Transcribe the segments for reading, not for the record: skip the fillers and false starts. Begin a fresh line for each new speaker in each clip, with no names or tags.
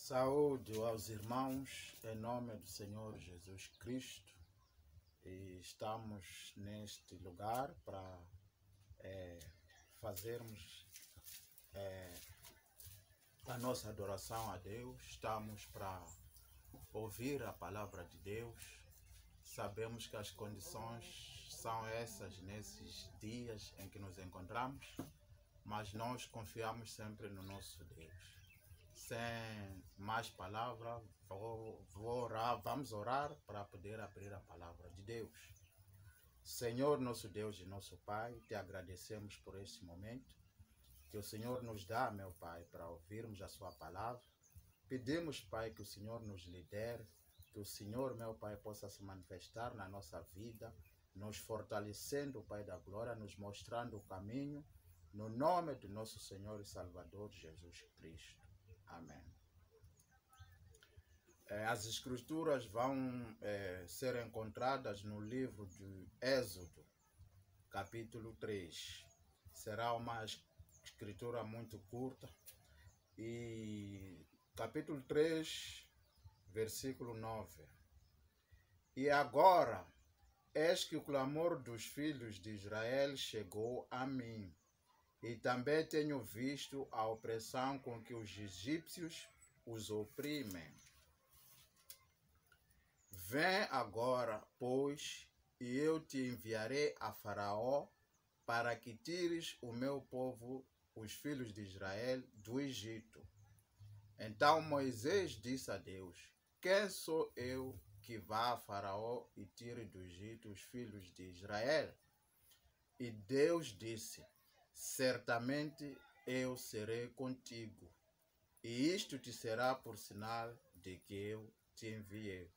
Saúde aos irmãos, em nome do Senhor Jesus Cristo. E estamos neste lugar para fazermos a nossa adoração a Deus. Estamos para ouvir a palavra de Deus. Sabemos que as condições são essas nesses dias em que nos encontramos, mas nós confiamos sempre no nosso Deus. Sem mais palavras, vamos orar para poder abrir a palavra de Deus. Senhor, nosso Deus e nosso Pai, te agradecemos por este momento que o Senhor nos dá, meu Pai, para ouvirmos a sua palavra. Pedimos, Pai, que o Senhor nos lidere, que o Senhor, meu Pai, possa se manifestar na nossa vida, nos fortalecendo, Pai da glória, nos mostrando o caminho, no nome do nosso Senhor e Salvador Jesus Cristo. Amém. As escrituras vão ser encontradas no livro de Êxodo, capítulo 3. Será uma escritura muito curta. E capítulo 3, versículo 9. E agora, eis que o clamor dos filhos de Israel chegou a mim. E também tenho visto a opressão com que os egípcios os oprimem. Vem agora, pois, e eu te enviarei a Faraó, para que tires o meu povo, os filhos de Israel, do Egito. Então Moisés disse a Deus: quem sou eu que vá a Faraó e tire do Egito os filhos de Israel? E Deus disse: certamente eu serei contigo, e isto te será por sinal de que eu te enviei.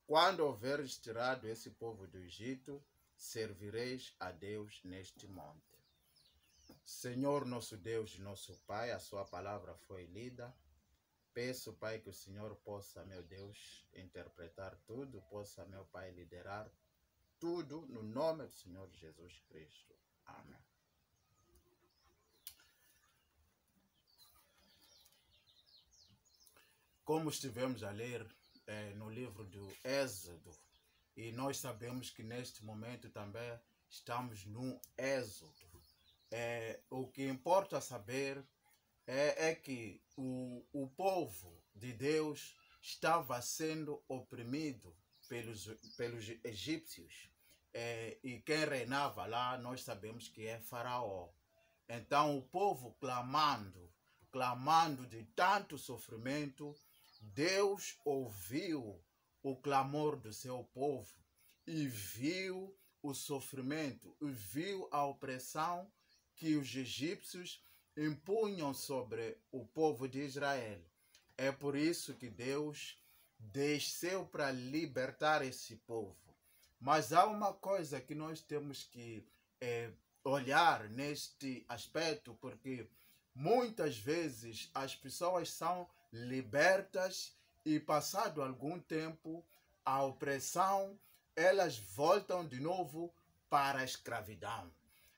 Quando houveres tirado esse povo do Egito, servireis a Deus neste monte. Senhor, nosso Deus e nosso Pai, a sua palavra foi lida. Peço, Pai, que o Senhor possa, meu Deus, interpretar tudo, possa, meu Pai, liderar tudo, no nome do Senhor Jesus Cristo. Amém. Como estivemos a ler no livro do Êxodo, e nós sabemos que neste momento também estamos no Êxodo. O que importa saber é que o povo de Deus estava sendo oprimido pelos egípcios. E quem reinava lá, nós sabemos que é Faraó. Então o povo clamando de tanto sofrimento, Deus ouviu o clamor do seu povo e viu o sofrimento, e viu a opressão que os egípcios impunham sobre o povo de Israel. É por isso que Deus desceu para libertar esse povo. Mas há uma coisa que nós temos que olhar neste aspecto, porque muitas vezes as pessoas são libertas e passado algum tempo a opressão, elas voltam de novo para a escravidão.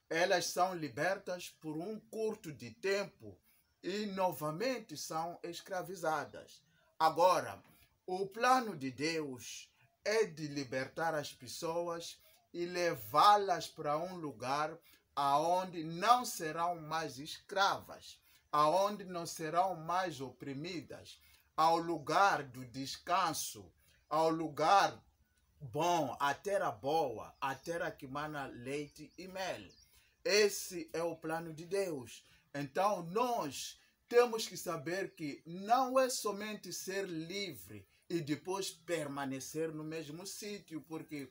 Elas são libertas por um curto de tempo e novamente são escravizadas. Agora, o plano de Deus é de libertar as pessoas e levá-las para um lugar aonde não serão mais escravas, aonde não serão mais oprimidas, ao lugar do descanso, ao lugar bom, a terra boa, a terra que mana leite e mel. Esse é o plano de Deus. Então nós temos que saber que não é somente ser livre e depois permanecer no mesmo sítio, porque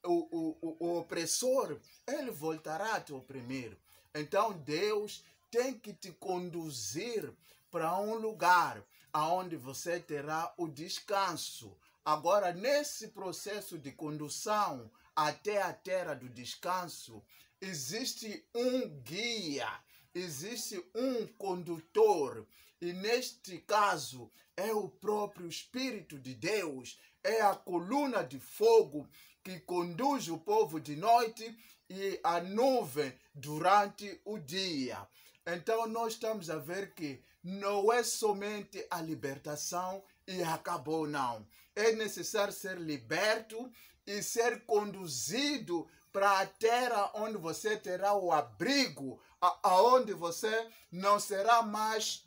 o opressor, ele voltará a te oprimir. Então Deus tem que te conduzir para um lugar onde você terá o descanso. Agora, nesse processo de condução até a terra do descanso, existe um guia, existe um condutor, e neste caso é o próprio Espírito de Deus, é a coluna de fogo que conduz o povo de noite e a nuvem durante o dia. Então nós estamos a ver que não é somente a libertação e acabou, não. É necessário ser liberto e ser conduzido para a terra onde você terá o abrigo, aonde você não será mais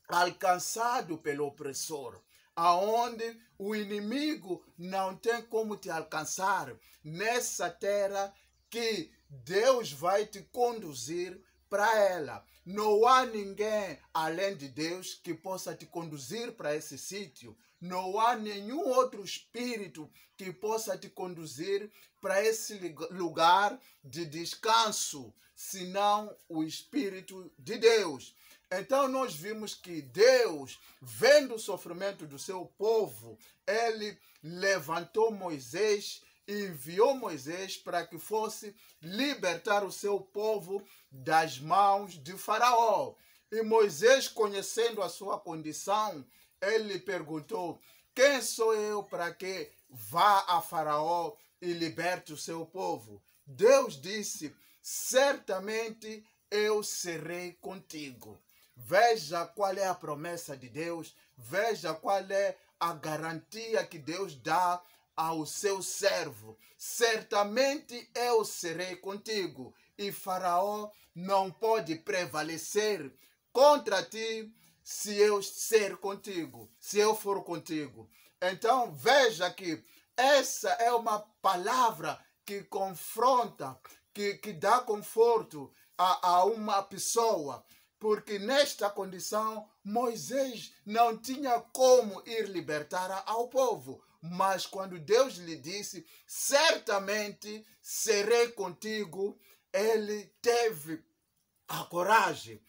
alcançado pelo opressor, aonde o inimigo não tem como te alcançar, nessa terra que Deus vai te conduzir para ela. Não há ninguém além de Deus que possa te conduzir para esse sítio. Não há nenhum outro espírito que possa te conduzir para esse lugar de descanso, senão o Espírito de Deus. Então nós vimos que Deus, vendo o sofrimento do seu povo, ele levantou Moisés e enviou Moisés para que fosse libertar o seu povo das mãos de Faraó. E Moisés, conhecendo a sua condição, ele perguntou: quem sou eu para que vá a Faraó e liberte o seu povo? Deus disse: certamente eu serei contigo. Veja qual é a promessa de Deus, veja qual é a garantia que Deus dá ao seu servo. Certamente eu serei contigo, e Faraó não pode prevalecer contra ti se eu ser contigo, se eu for contigo. Então veja que essa é uma palavra que confronta, que dá conforto a uma pessoa, porque nesta condição Moisés não tinha como ir libertar ao povo. Mas quando Deus lhe disse: certamente serei contigo, ele teve a coragem,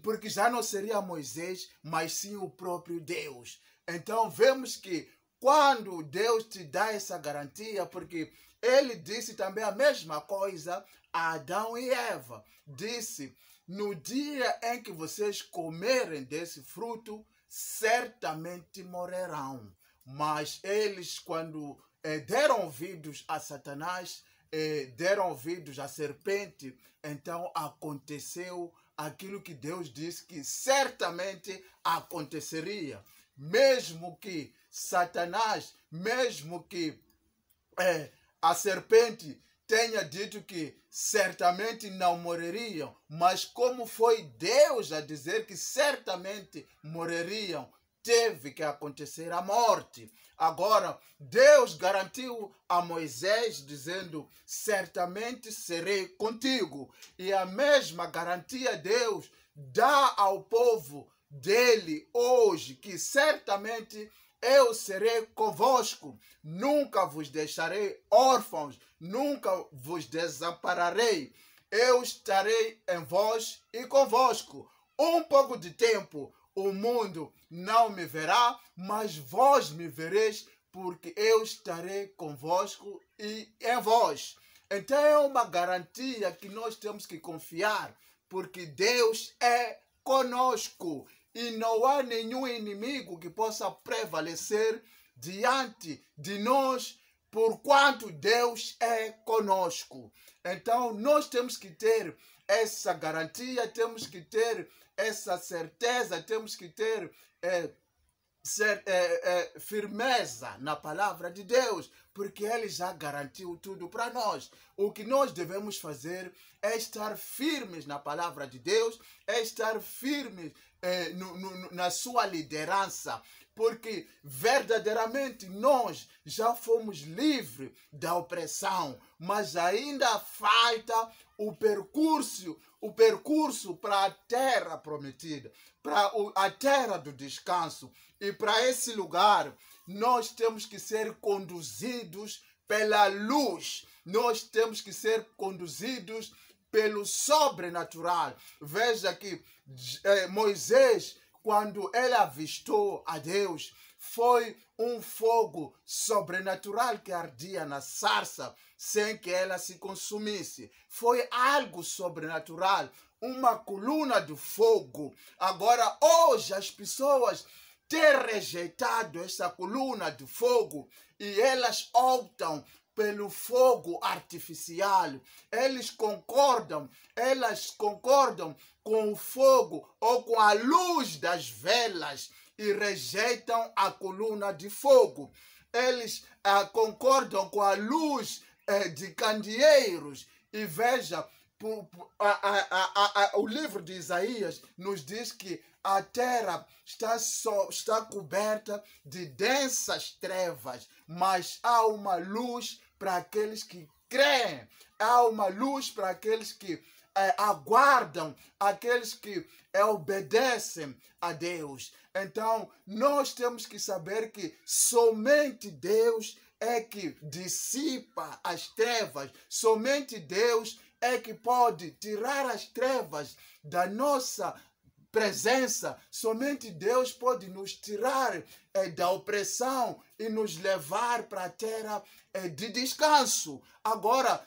porque já não seria Moisés, mas sim o próprio Deus. Então vemos que quando Deus te dá essa garantia, porque ele disse também a mesma coisa a Adão e Eva, disse: no dia em que vocês comerem desse fruto, certamente morrerão. Mas eles, quando deram ouvidos a Satanás, deram ouvidos à serpente, então aconteceu aquilo que Deus disse que certamente aconteceria. Mesmo que Satanás, mesmo que a serpente tenha dito que certamente não morreriam, mas como foi Deus a dizer que certamente morreriam, teve que acontecer a morte. Agora, Deus garantiu a Moisés dizendo: certamente serei contigo. E a mesma garantia Deus dá ao povo dele hoje, que certamente eu serei convosco, nunca vos deixarei órfãos, nunca vos desampararei. Eu estarei em vós e convosco. Um pouco de tempo o mundo não me verá, mas vós me vereis, porque eu estarei convosco e em vós. Então é uma garantia que nós temos que confiar, porque Deus é conosco e não há nenhum inimigo que possa prevalecer diante de nós, porquanto Deus é conosco. Então nós temos que ter essa garantia, temos que ter essa certeza, temos que ter firmeza na palavra de Deus, porque Ele já garantiu tudo para nós. O que nós devemos fazer é estar firmes na palavra de Deus, é estar firmes na sua liderança, porque verdadeiramente nós já fomos livres da opressão, mas ainda falta o percurso para a terra prometida, para a terra do descanso. E para esse lugar nós temos que ser conduzidos pela luz, nós temos que ser conduzidos pelo sobrenatural. Veja que Moisés, quando ele avistou a Deus, foi um fogo sobrenatural que ardia na sarça sem que ela se consumisse. Foi algo sobrenatural, uma coluna de fogo. Agora, hoje, as pessoas têm rejeitado essa coluna de fogo e elas optam pelo fogo artificial. Elas concordam com o fogo ou com a luz das velas e rejeitam a coluna de fogo. Eles concordam com a luz de candeeiros. E veja, o livro de Isaías nos diz que a terra está coberta de densas trevas, mas há uma luz para aqueles que creem, há uma luz para aqueles que aguardam, aqueles que obedecem a Deus. Então, nós temos que saber que somente Deus é que dissipa as trevas, somente Deus é que pode tirar as trevas da nossa presença. Somente Deus pode nos tirar da opressão e nos levar para a terra de descanso. Agora,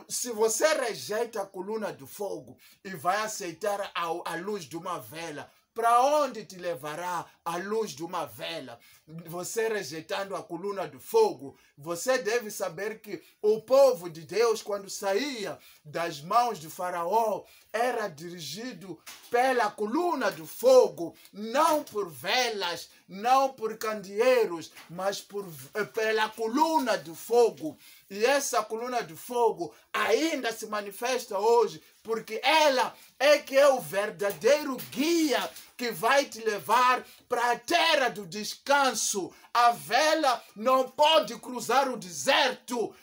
se você rejeita a coluna de fogo e vai aceitar a luz de uma vela, para onde te levará a luz de uma vela? Você rejeitando a coluna de fogo, você deve saber que o povo de Deus, quando saía das mãos de Faraó, era dirigido pela coluna de fogo, não por velas, não por candeeiros, mas pela coluna de fogo. E essa coluna de fogo ainda se manifesta hoje, porque ela é que é o verdadeiro guia que vai te levar para a terra do descanso. A vela não pode cruzar o deserto.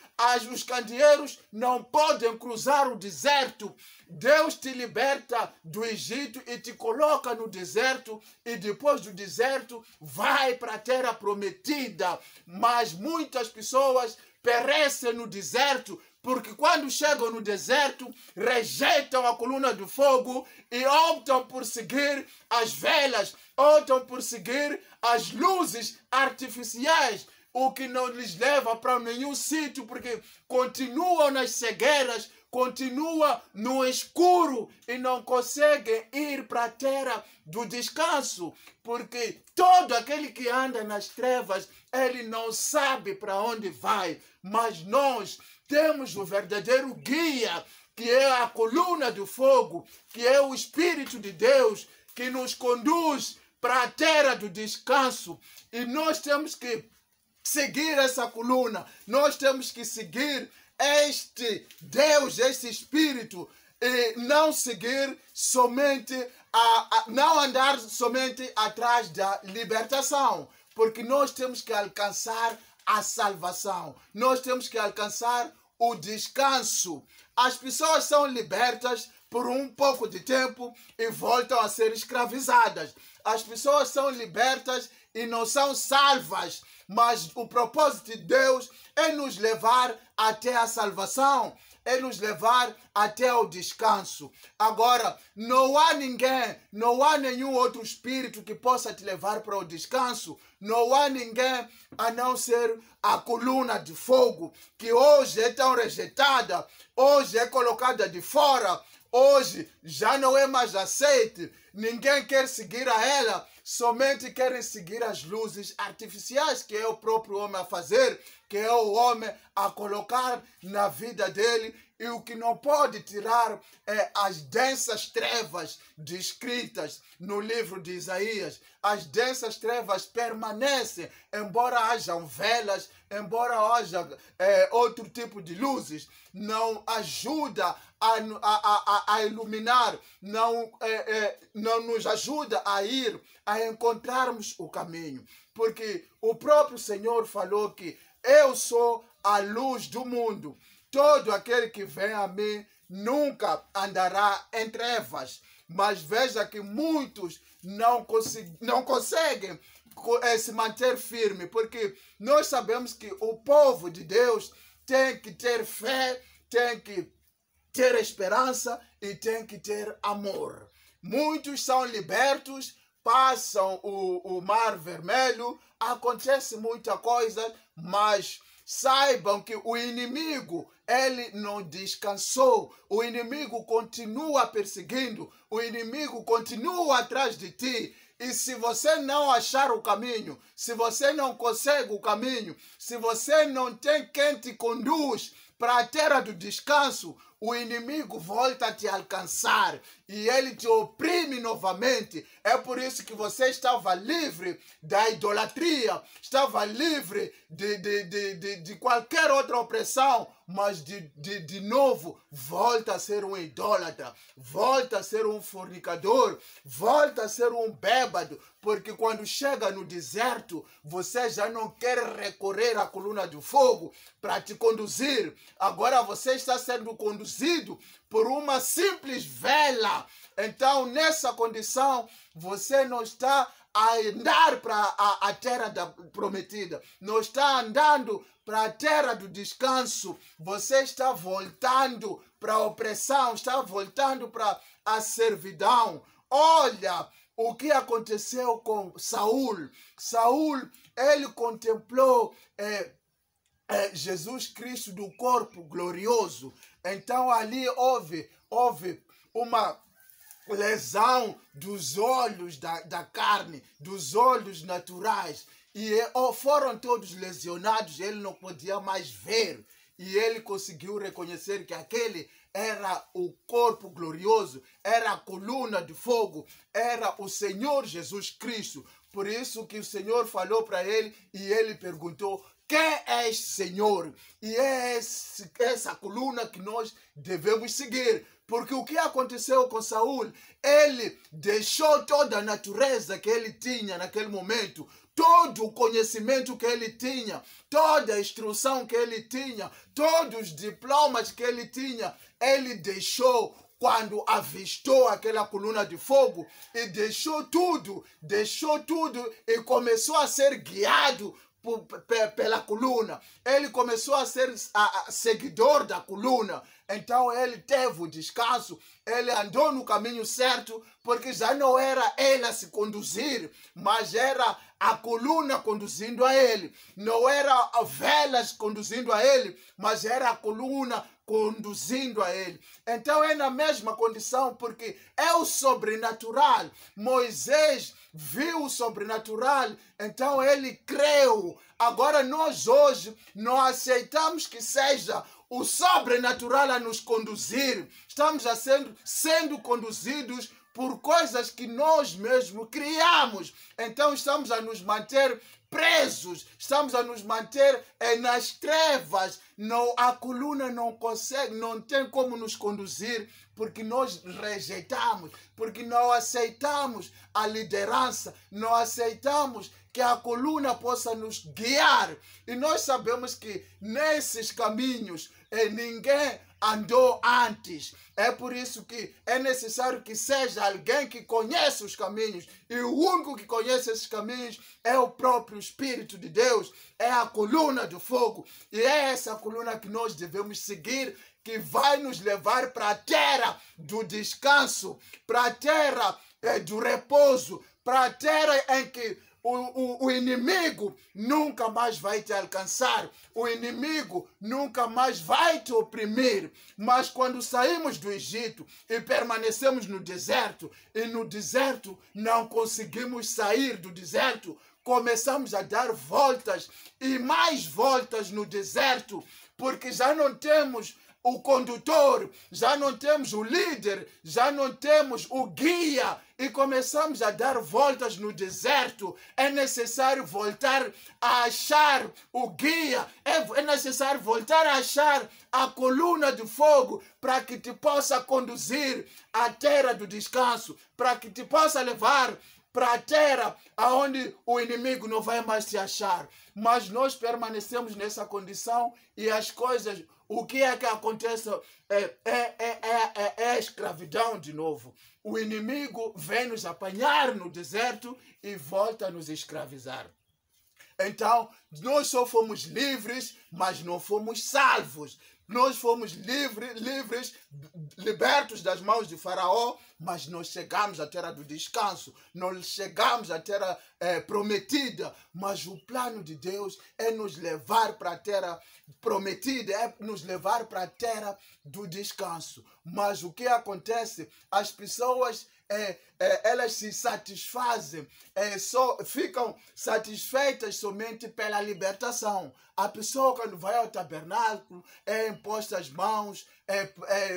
Os candeeiros não podem cruzar o deserto. Deus te liberta do Egito e te coloca no deserto, e depois do deserto vai para a terra prometida. Mas muitas pessoas perecem no deserto, porque quando chegam no deserto, rejeitam a coluna de fogo e optam por seguir as velas, optam por seguir as luzes artificiais, o que não lhes leva para nenhum sítio, porque continuam nas cegueiras, continuam no escuro e não conseguem ir para a terra do descanso, porque todo aquele que anda nas trevas, ele não sabe para onde vai. Mas nós temos o verdadeiro guia, que é a coluna de fogo, que é o Espírito de Deus, que nos conduz para a terra do descanso. E nós temos que seguir essa coluna, nós temos que seguir este Deus, este Espírito, e não seguir somente, não andar somente atrás da libertação, porque nós temos que alcançar a salvação, nós temos que alcançar o descanso. As pessoas são libertas por um pouco de tempo e voltam a ser escravizadas. As pessoas são libertas e não são salvas, mas o propósito de Deus é nos levar até a salvação, é nos levar até o descanso. Agora, não há ninguém, não há nenhum outro espírito que possa te levar para o descanso. Não há ninguém a não ser a coluna de fogo, que hoje é tão rejeitada, hoje é colocada de fora, hoje já não é mais aceite. Ninguém quer seguir a ela, somente querem seguir as luzes artificiais, que é o próprio homem a fazer, que é o homem a colocar na vida dele. E o que não pode tirar é as densas trevas descritas no livro de Isaías. As densas trevas permanecem, embora hajam velas, embora haja outro tipo de luzes, não ajuda a iluminar, não nos ajuda a ir, a encontrarmos o caminho. Porque o próprio Senhor falou que eu sou a luz do mundo. Todo aquele que vem a mim nunca andará em trevas. Mas veja que muitos não conseguem se manter firme, porque nós sabemos que o povo de Deus tem que ter fé, tem que ter esperança e tem que ter amor. Muitos são libertos, passam o Mar Vermelho, acontece muita coisa, mas saibam que o inimigo, ele não descansou. O inimigo continua perseguindo, o inimigo continua atrás de ti. E se você não achar o caminho, se você não consegue o caminho, se você não tem quem te conduz para a terra do descanso, o inimigo volta a te alcançar e ele te oprime novamente. É por isso que você estava livre da idolatria, estava livre de qualquer outra opressão, mas de novo volta a ser um idólatra, volta a ser um fornicador, volta a ser um bêbado, porque quando chega no deserto, você já não quer recorrer à coluna de fogo para te conduzir. Agora você está sendo conduzido por uma simples vela. Então, nessa condição, você não está a andar para a terra prometida, não está andando para a terra do descanso, você está voltando para a opressão, está voltando para a servidão. Olha o que aconteceu com Saul. Saul, ele contemplou Jesus Cristo do corpo glorioso. Então ali houve uma lesão dos olhos da carne, dos olhos naturais. E foram todos lesionados, ele não podia mais ver. E ele conseguiu reconhecer que aquele era o corpo glorioso, era a coluna de fogo, era o Senhor Jesus Cristo. Por isso que o Senhor falou para ele e ele perguntou: quem és, Senhor? E é essa coluna que nós devemos seguir. Porque o que aconteceu com Saul? Ele deixou toda a natureza que ele tinha naquele momento, todo o conhecimento que ele tinha, toda a instrução que ele tinha, todos os diplomas que ele tinha, ele deixou quando avistou aquela coluna de fogo e deixou tudo e começou a ser guiado pela coluna. Ele começou a ser seguidor da coluna. Então ele teve o descanso, ele andou no caminho certo, porque já não era ele a se conduzir, mas era a coluna conduzindo a ele. Não era a velas conduzindo a ele, mas era a coluna conduzindo a ele. Então é na mesma condição, porque é o sobrenatural. Moisés viu o sobrenatural, então ele creu. Agora nós hoje não aceitamos que seja o sobrenatural a nos conduzir. Estamos sendo conduzidos por coisas que nós mesmos criamos. Então estamos a nos manter presos, estamos a nos manter nas trevas. Não, a coluna não consegue, não tem como nos conduzir, porque nós rejeitamos, porque não aceitamos a liderança, não aceitamos que a coluna possa nos guiar. E nós sabemos que nesses caminhos ninguém andou antes. É por isso que é necessário que seja alguém que conheça os caminhos. E o único que conhece esses caminhos é o próprio Espírito de Deus. É a coluna de fogo. E é essa coluna que nós devemos seguir, que vai nos levar para a terra do descanso, para a terra do repouso, para a terra em que o inimigo nunca mais vai te alcançar, o inimigo nunca mais vai te oprimir. Mas quando saímos do Egito e permanecemos no deserto, e no deserto não conseguimos sair do deserto, começamos a dar voltas e mais voltas no deserto, porque já não temos o condutor, já não temos o líder, já não temos o guia e começamos a dar voltas no deserto. É necessário voltar a achar o guia, é necessário voltar a achar a coluna de fogo para que te possa conduzir à terra do descanso, para que te possa levar para a terra onde o inimigo não vai mais te achar. Mas nós permanecemos nessa condição e as coisas, o que é que acontece? É a escravidão de novo. O inimigo vem nos apanhar no deserto e volta a nos escravizar. Então, nós só fomos livres, mas não fomos salvos. Nós fomos livres, libertos das mãos de Faraó, mas nós chegamos à terra do descanso, nós chegamos à terra prometida. Mas o plano de Deus é nos levar para a terra prometida, é nos levar para a terra do descanso. Mas o que acontece? As pessoas elas se satisfazem, ficam satisfeitas somente pela libertação. A pessoa, quando vai ao tabernáculo, é imposta as mãos,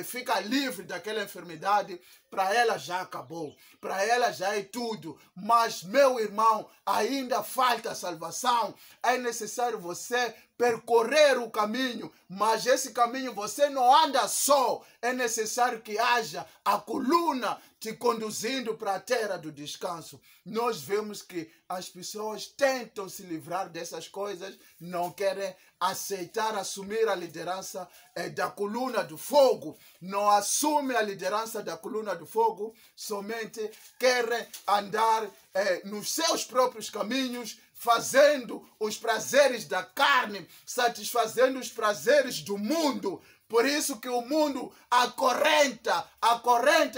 fica livre daquela enfermidade, para ela já acabou, para ela já é tudo. Mas, meu irmão, ainda falta salvação. É necessário você percorrer o caminho, mas esse caminho você não anda só. É necessário que haja a coluna te conduzindo para a terra do descanso. Nós vemos que as pessoas tentam se livrar dessas coisas, não querem aceitar, assumir a liderança da coluna do fogo, não assumem a liderança da coluna do fogo, somente querem andar nos seus próprios caminhos, fazendo os prazeres da carne, satisfazendo os prazeres do mundo. Por isso que o mundo acorrenta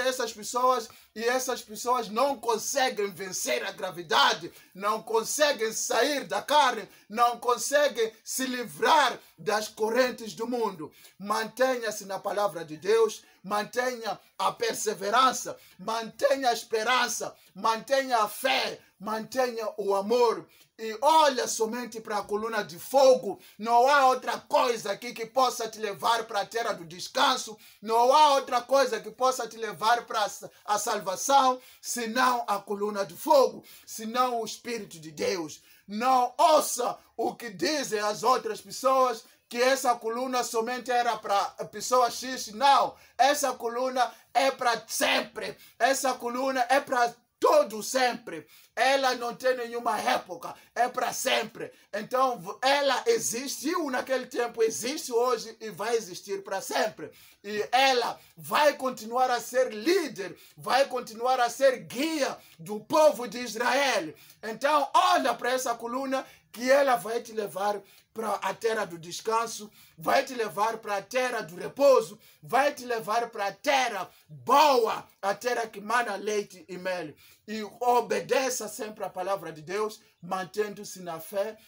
essas pessoas, e essas pessoas não conseguem vencer a gravidade, não conseguem sair da carne, não conseguem se livrar das correntes do mundo. Mantenha-se na palavra de Deus, mantenha a perseverança, mantenha a esperança, mantenha a fé, mantenha o amor. E olha somente para a coluna de fogo. Não há outra coisa aqui que possa te levar para a terra do descanso. Não há outra coisa que possa te levar para a salvação, senão a coluna de fogo, senão o Espírito de Deus. Não ouça o que dizem as outras pessoas, que essa coluna somente era para pessoa X. Não, essa coluna é para sempre. Essa coluna é para todo sempre. Ela não tem nenhuma época, é para sempre. Então, ela existiu naquele tempo, existe hoje e vai existir para sempre. E ela vai continuar a ser líder, vai continuar a ser guia do povo de Israel. Então, olha para essa coluna, que ela vai te levar para a terra do descanso, vai te levar para a terra do repouso, vai te levar para a terra boa, a terra que mana leite e mel. E obedeça sempre a palavra de Deus, mantendo-se na fé,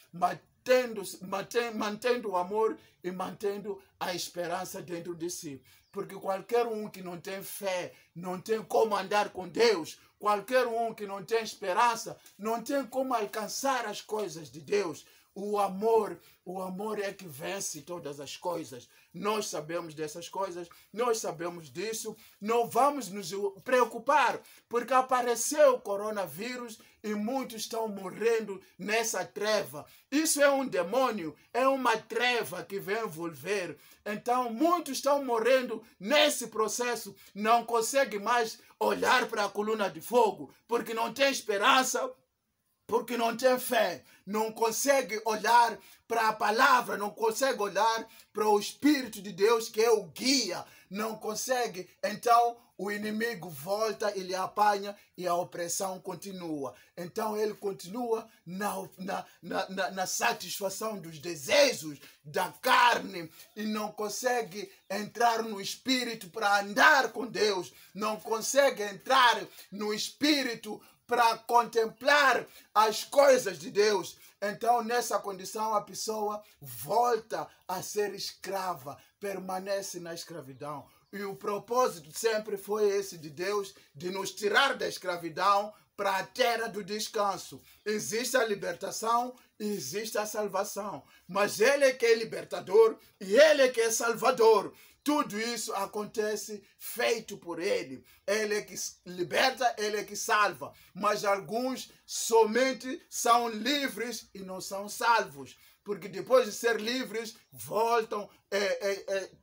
mantendo o amor e mantendo a esperança dentro de si. Porque qualquer um que não tem fé, não tem como andar com Deus. Qualquer um que não tem esperança, não tem como alcançar as coisas de Deus. O amor é que vence todas as coisas. Nós sabemos dessas coisas, nós sabemos disso. Não vamos nos preocupar, porque apareceu o coronavírus e muitos estão morrendo nessa treva. Isso é um demônio, é uma treva que vem envolver. Então, muitos estão morrendo nesse processo, não conseguem mais olhar para a coluna de fogo, porque não tem esperança, porque não tem fé, não consegue olhar para a palavra, não consegue olhar para o Espírito de Deus, que é o guia, não consegue. Então o inimigo volta, ele apanha e a opressão continua. Então ele continua na satisfação dos desejos da carne e não consegue entrar no Espírito para andar com Deus, não consegue entrar no Espírito para contemplar as coisas de Deus. Então, nessa condição, a pessoa volta a ser escrava, permanece na escravidão. E o propósito sempre foi esse de Deus, de nos tirar da escravidão para a terra do descanso. Existe a libertação e existe a salvação. Mas Ele é que é libertador e Ele é que é salvador. Tudo isso acontece feito por Ele. Ele é que liberta, Ele é que salva. Mas alguns somente são livres e não são salvos. Porque depois de ser livres, voltam,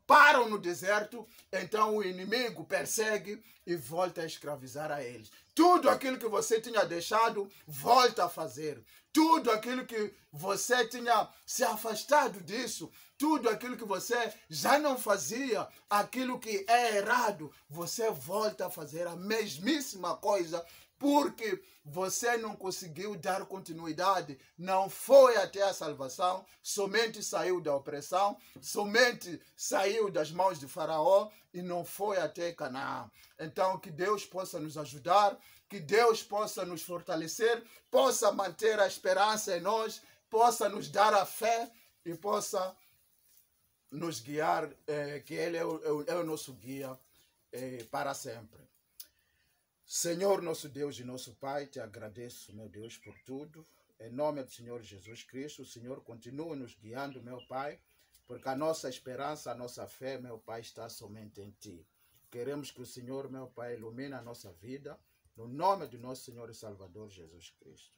param no deserto. Então o inimigo persegue e volta a escravizar a eles. Tudo aquilo que você tinha deixado, volta a fazer. Tudo aquilo que você tinha se afastado disso, tudo aquilo que você já não fazia, aquilo que é errado, você volta a fazer a mesmíssima coisa, porque você não conseguiu dar continuidade, não foi até a salvação, somente saiu da opressão, somente saiu das mãos de Faraó e não foi até Canaã. Então, que Deus possa nos ajudar, que Deus possa nos fortalecer, possa manter a esperança em nós, possa nos dar a fé e possa nos guiar, que Ele é o nosso guia para sempre. Senhor, nosso Deus e nosso Pai, te agradeço, meu Deus, por tudo. Em nome do Senhor Jesus Cristo, o Senhor continue nos guiando, meu Pai, porque a nossa esperança, a nossa fé, meu Pai, está somente em Ti. Queremos que o Senhor, meu Pai, ilumine a nossa vida, no nome do nosso Senhor e Salvador Jesus Cristo.